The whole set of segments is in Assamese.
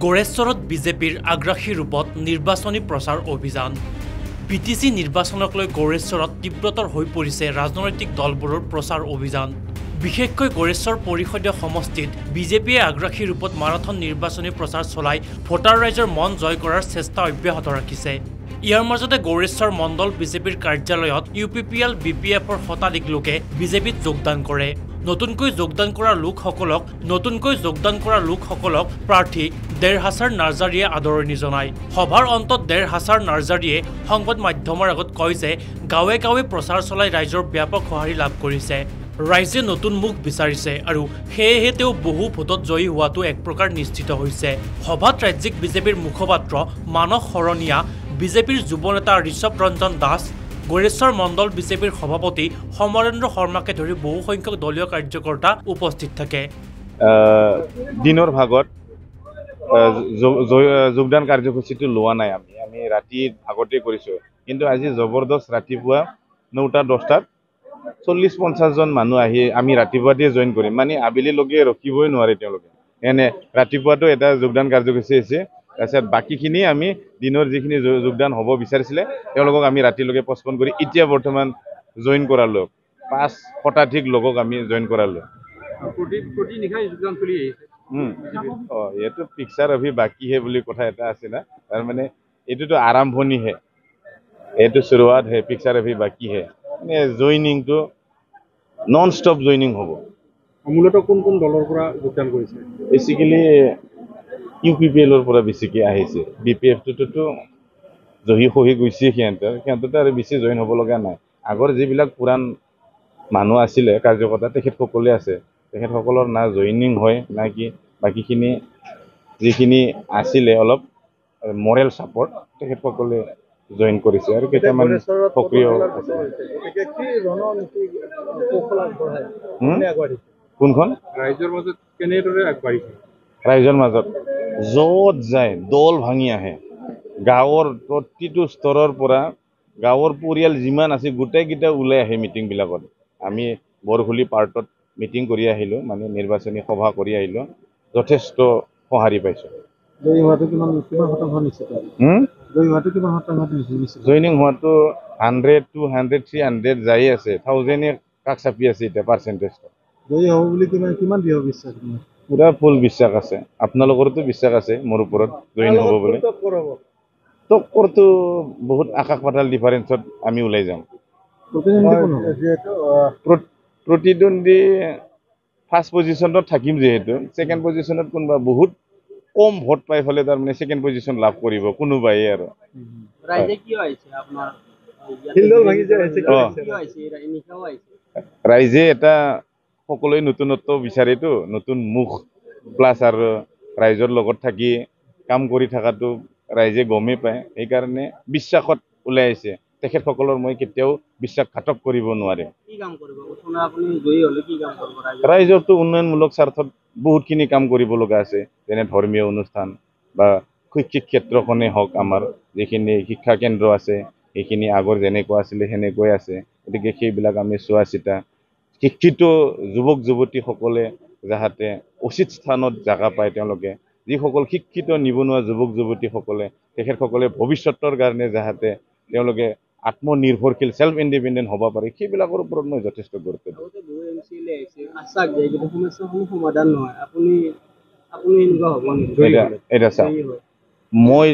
গড়েশ্বৰত বিজেপিৰ আগ্ৰাসী ৰূপত নিৰ্বাচনী প্ৰচাৰ অভিযান। বিটিচি নিৰ্বাচনক লৈ গড়েশ্বৰত তীব্ৰতৰ হৈ পৰিছে ৰাজনৈতিক দলবোৰৰ প্ৰচাৰ অভিযান। বিশেষকৈ গড়েশ্বৰ পৰিষদীয় সমষ্টিত বিজেপিয়ে আগ্ৰাসী ৰূপত মাৰাথন নিৰ্বাচনী প্ৰচাৰ চলাই ভোটাৰ ৰাইজৰ মন জয় কৰাৰ চেষ্টা অব্যাহত ৰাখিছে। ইয়াৰ মাজতে গড়েশ্বৰ মণ্ডল বিজেপিৰ কাৰ্যালয়ত UPPL BPFৰ শতাধিক লোকে বিজেপিত যোগদান কৰে। নতুনকৈ যোগদান কৰা লোকসকলক প্ৰাৰ্থী দেৰ হাছাৰ নাৰ্জাৰীয়ে আদৰণি জনায়। সভাৰ অন্তত দেৰ হাছাৰ নাৰ্জাৰীয়ে সংবাদ মাধ্যমৰ আগত কয় যে গাঁৱে গাঁৱে প্ৰচাৰ চলাই ৰাইজৰ ব্যাপক সঁহাৰি লাভ কৰিছে। ৰাইজে নতুন মুখ বিচাৰিছে আৰু সেয়েহে তেওঁ বহু ভোটত জয়ী হোৱাটো এক প্ৰকাৰ নিশ্চিত হৈছে। সভাত ৰাজ্যিক বিজেপিৰ মুখপাত্ৰ মানস শৰণীয়া, বিজেপিৰ যুৱ নেতা ঋষভ ৰঞ্জন দাস, গড়েশ্বৰ মণ্ডল বিজেপিৰ সভাপতি সমৰেন্দ্ৰ শৰ্মাকে ধৰি বহু সংখ্যক দলীয় কাৰ্যকৰ্তা উপস্থিত থাকে। দিনৰ ভাগত যোগদান কাৰ্যসূচীটো লোৱা নাই। আমি ৰাতিৰ ভাগতে কৰিছোঁ, কিন্তু আজি জবৰদস্ত ৰাতিপুৱা 9টা 10টাত 40-50 জন মানুহ আহি আমি ৰাতিপুৱাতে জইন কৰিম, মানে আবেলিলৈকে ৰখিবই নোৱাৰে তেওঁলোকে। এনে ৰাতিপুৱাটো এটা যোগদান কাৰ্যসূচী আছে, তাৰপিছত বাকীখিনি আমি দিনৰ যিখিনি যোগদান হ'ব বিচাৰিছিলে তেওঁলোকক আমি ৰাতিলৈকে পষ্টপন কৰি এতিয়া বৰ্তমান জইন কৰালো। 5 শতাধিক লোকক আমি জইন কৰালো। এইটো পিকচাৰ অভি বাকীহে বুলি কথা এটা আছে না, তাৰমানে এইটোতো আৰম্ভণিহে, এইটো শুৰুৱাত হে, পিকচাৰ অভি বাকী হে। মানে জইনিংটো নন ষ্টপ জইনিং হ'ব। মূলতঃ কোন কোন দলৰ পৰা যোগদান কৰিছে? বেচিকেলি UPPLৰ পৰা বেছিকৈ আহিছে। BPFটোতো জহি খহি গৈছে, সিহঁততো আৰু বেছি জইন হ'ব লগা নাই। আগৰ যিবিলাক পুৰাণ মানুহ আছিলে কাৰ্যকৰ্তা, তেখেতসকলে আছে। তেখেতসকলৰ না জইনিং হয় না কি, বাকীখিনি যিখিনি আছিলে অলপ মৰেল ছাপৰ্ট তেখেতসকলে জইন কৰিছে আৰু কেইটামান সক্ৰিয় আছে। কোনখন ৰাইজৰ মাজত কেনেদৰে আগবাঢ়িছে? ৰাইজৰ মাজত য'ত যায় দল ভাঙি আহে। গাঁৱৰ প্ৰতিটো স্তৰৰ পৰা গাঁৱৰ পৰিয়াল যিমান আছে গোটেইকেইটা ওলাই আহে মিটিংবিলাকত। আমি বৰঘুলি পাৰ্টত মিটিং কৰি আহিলোঁ, মানে নিৰ্বাচনী সভা কৰি আহিলোঁ, যথেষ্ট সঁহাৰি পাইছোঁ। জইনিং হোৱাটো 100 to 100 300 যাই আছে, 1000 কাষ চাপি আছে এতিয়া পাৰ্চেণ্টেজটো। পুৰা ফুল বিশ্বাস আছে। আপোনালোকৰতো বিশ্বাস আছে মোৰ ওপৰত জইন হ'ব বুলি। টক্কৰটো বহুত আকাশ পাতাল ডিফাৰেঞ্চত আমি ওলাই যাম। প্ৰতিদ্বন্দ্বী ফাৰ্ষ্ট পজিশ্যনত থাকিম, যিহেতু ছেকেণ্ড পজিশ্যনত কোনোবা বহুত কম ভোট পাই ফেলে তাৰমানে ছেকেণ্ড পজিশ্যন লাভ কৰিব কোনোবাই আৰু। ৰাইজে এটা সকলোৱে নতুনত্ব বিচাৰেতো, নতুন মুখ প্লাছ আৰু ৰাইজৰ লগত থাকি কাম কৰি থকাটো ৰাইজে গমেই পায়। সেইকাৰণে বিশ্বাসত ওলাই আহিছে। তেখেতসকলৰ মই কেতিয়াও বিশ্বাসঘাতক কৰিব নোৱাৰিম। ৰাইজৰতো উন্নয়নমূলক স্বাৰ্থত বহুতখিনি কাম কৰিব লগা আছে, যেনে ধৰ্মীয় অনুষ্ঠান বা শৈক্ষিক ক্ষেত্ৰখনেই হওক, আমাৰ যিখিনি শিক্ষা কেন্দ্ৰ আছে সেইখিনি আগৰ যেনেকুৱা আছিলে সেনেকুৱাই আছে। গতিকে সেইবিলাক আমি চোৱা চিতা, শিক্ষিত যুৱক যুৱতীসকলে যাতে উচিত স্থানত জাগা পায়, তেওঁলোকে যিসকল শিক্ষিত নিবনুৱা যুৱক যুৱতীসকলে তেখেতসকলে ভৱিষ্যতৰ কাৰণে যাতে তেওঁলোকে আত্মনিৰ্ভৰশীল সেল্ফ ইণ্ডিপেণ্ডেণ্ট হ'ব পাৰে, সেইবিলাকৰ ওপৰত মই যথেষ্ট গুৰুত্ব দিওঁ। এটা চাওক, মই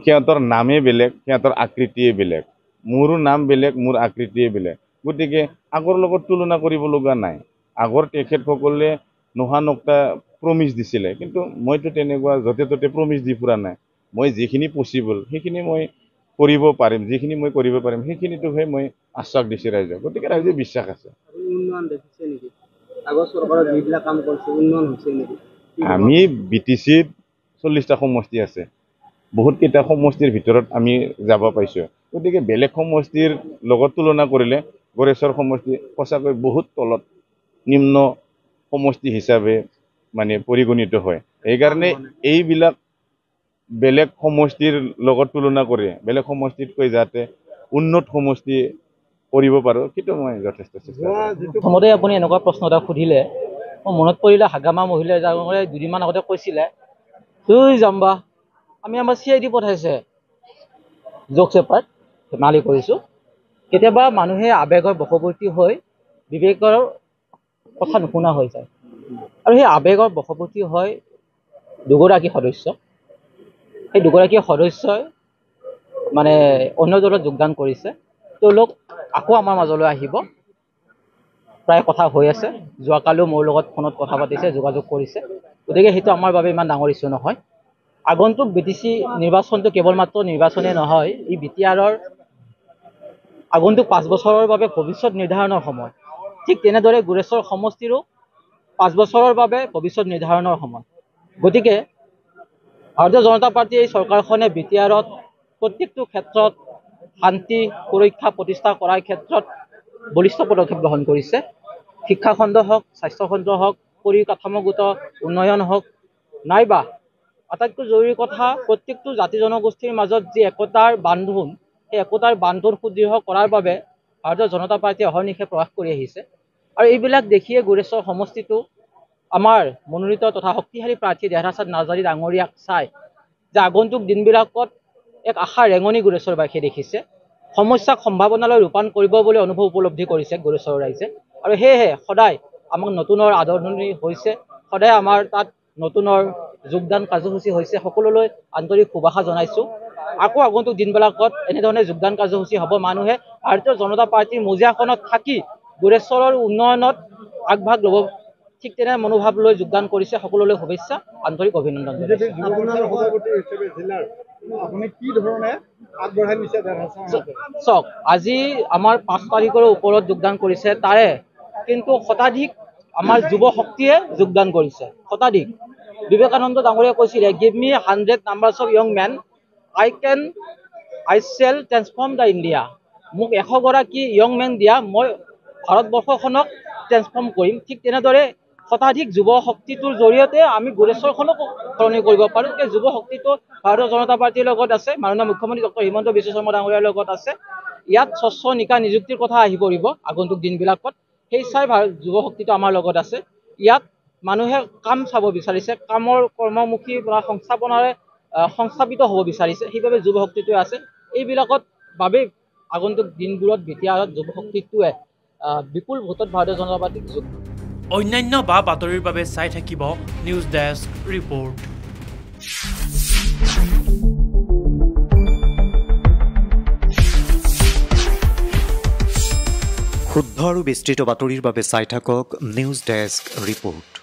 সিহঁতৰ নামেই বেলেগ, সিহঁতৰ আকৃতিয়ে বেলেগ, মোৰো নাম বেলেগ, মোৰ আকৃতিয়ে বেলেগ। গতিকে আগৰ লগত তুলনা কৰিব লগা নাই। আগৰ তেখেতসকলে নোহা নকটা প্ৰমিচ দিছিলে, কিন্তু মইতো তেনেকুৱা য'তে ত'তে প্ৰমিচ দি ফুৰা নাই। মই যিখিনি পচিবল সেইখিনি মই কৰিব পাৰিম, যিখিনি মই কৰিব পাৰিম সেইখিনিটোহে মই আশ্বাস দিছোঁ ৰাইজক। গতিকে ৰাইজে বিশ্বাস আছে। আমি BTCত 40টা সমষ্টি আছে, বহুতকেইটা সমষ্টিৰ ভিতৰত আমি যাব পাইছোঁ। গতিকে বেলেগ সমষ্টিৰ লগত তুলনা কৰিলে গড়েশ্বৰ সমষ্টি সঁচাকৈ বহুত তলত, নিম্ন সমষ্টি হিচাপে মানে পৰিগণিত হয়। সেইকাৰণে এইবিলাক বেলেগ সমষ্টিৰ লগত তুলনা কৰি বেলেগ সমষ্টিতকৈ যাতে উন্নত সমষ্টি কৰিব পাৰোঁ, সেইটো মই যথেষ্ট চেষ্টা কৰিম। প্ৰথমতে আপুনি এনেকুৱা প্ৰশ্ন এটা সুধিলে, মোৰ মনত পৰিলে হাগামা মহিলা দুদিনমান আগতে কৈছিলে তুই যাম্বা আমি আমাৰ CID পঠাইছে জোক চেপাৰ ধেমালি কৰিছোঁ কেতিয়াবা মানুহে আৱেগৰ বশৱৰ্তী হৈ বিবেকৰ কথা নুশুনা হৈ যায় আৰু সেই আৱেগৰ বশৱৰ্তী হৈ দুগৰাকী সদস্য সেই দুগৰাকী সদস্যই মানে অন্য দলত যোগদান কৰিছে তেওঁলোক আকৌ আমাৰ মাজলৈ আহিব প্ৰায় কথা হৈ আছে যোৱাকালিও মোৰ লগত ফোনত কথা পাতিছে যোগাযোগ কৰিছে গতিকে সেইটো আমাৰ বাবে ইমান ডাঙৰ ইছ্যু নহয় আগন্তুক BTC নিৰ্বাচনটো কেৱল মাত্ৰ নিৰ্বাচনে নহয় ই BTRৰ আগন্তুক 5 বছৰৰ বাবে ভৱিষ্যত নিৰ্ধাৰণৰ সময় ঠিক তেনেদৰে গুৰেশ্বৰ সমষ্টিৰো 5 বছৰৰ বাবে ভৱিষ্যত নিৰ্ধাৰণৰ সময় গতিকে ভাৰতীয় জনতা পাৰ্টীয়ে এই চৰকাৰখনে BTRত প্ৰত্যেকটো ক্ষেত্ৰত শান্তি সুৰক্ষা প্ৰতিষ্ঠা কৰাৰ ক্ষেত্ৰত বলিষ্ঠ পদক্ষেপ গ্ৰহণ কৰিছে শিক্ষা খণ্ড হওক স্বাস্থ্য খণ্ড হওক পৰিকাঠামোগত উন্নয়ন হওক নাইবা আটাইতকৈ জৰুৰী কথা প্ৰত্যেকটো জাতি জনগোষ্ঠীৰ মাজত যি একতাৰ বান্ধোন সেই একতাৰ বান্ধোন সুদৃঢ় কৰাৰ বাবে ভাৰতীয় জনতা পাৰ্টীয়ে অহৰ্নিশে প্ৰয়াস কৰি আহিছে আৰু এইবিলাক দেখিয়ে গুৰেশ্বৰ সমষ্টিটো আমাৰ মনোনীত তথা শক্তিশালী প্ৰাৰ্থী দেহৰাছাদ নাৰ্জাৰী ডাঙৰীয়াক চাই যে আগন্তুক দিনবিলাকত এক আশা ৰেঙনি গুৰেশ্বৰবাসীয়ে দেখিছে সমস্যাক সম্ভাৱনালৈ ৰূপায়ণ কৰিব বুলি অনুভৱ উপলব্ধি কৰিছে গুৰেশ্বৰ ৰাইজে আৰু সেয়েহে সদায় আমাক নতুনৰ আদৰণি হৈছে সদায় আমাৰ তাত নতুনৰ যোগদান কাৰ্যসূচী হৈছে সকলোলৈ আন্তৰিক শুভেচ্ছা জনাইছোঁ আকৌ আগন্তুক দিনবিলাকত এনেধৰণে যোগদান কাৰ্যসূচী হ'ব মানুহে ভাৰতীয় জনতা পাৰ্টীৰ মজিয়াখনত থাকি গুৰেশ্বৰৰ উন্নয়নত আগভাগ ল'ব ঠিক তেনে মনোভাৱ লৈ যোগদান কৰিছে সকলোলৈ শুভেচ্ছা আন্তৰিক অভিনন্দন চাওক আজি আমাৰ 5 তাৰিখৰ ওপৰত যোগদান কৰিছে তাৰে কিন্তু শতাধিক আমাৰ যুৱ শক্তিয়ে যোগদান কৰিছে শতাধিক বিবেকানন্দ ডাঙৰীয়াই কৈছিলে give me 100 numbers of young men I shall transform the India মোক 100 গৰাকী ইয়ং মেন দিয়া মই ভাৰতবৰ্ষখনক ট্ৰেন্সফৰ্ম কৰিম ঠিক তেনেদৰে শতাধিক যুৱ শক্তিটোৰ জৰিয়তে আমি গুৰেশ্বৰখনক সলনি কৰিব পাৰোঁ যে যুৱ শক্তিটো ভাৰতীয় জনতা পাৰ্টীৰ লগত আছে মাননীয় মুখ্যমন্ত্ৰী ডক্টৰ হিমন্ত বিশ্ব শৰ্মা ডাঙৰীয়াৰ লগত আছে ইয়াত স্বচ্ছ নিকা নিযুক্তিৰ কথা আহি পৰিব আগন্তুক দিনবিলাকত সেই চাই যুৱ শক্তিটো আমাৰ লগত আছে ইয়াত মানুহে কাম চাব বিচাৰিছে কামৰ কৰ্মমুখী বা সংস্থাপনাৰে সংস্থাপিত হ'ব বিচাৰিছে সেইবাবে যুৱ শক্তিটোৱে আছে এইবিলাকত বাবে আগন্তুক দিনবোৰত BTRত যুৱ শক্তিটোৱে বিপুল ভোটত ভাৰতীয় জনতা পাৰ্টীক যোগ অন্যান্য বা বাতৰিৰ বাবে চাই থাকিব নিউজ ডেস্ক ৰিপৰ্ট শুদ্ধ আৰু বিস্তৃত বাতৰিৰ বাবে চাই থাকক নিউজ ডেস্ক ৰিপৰ্ট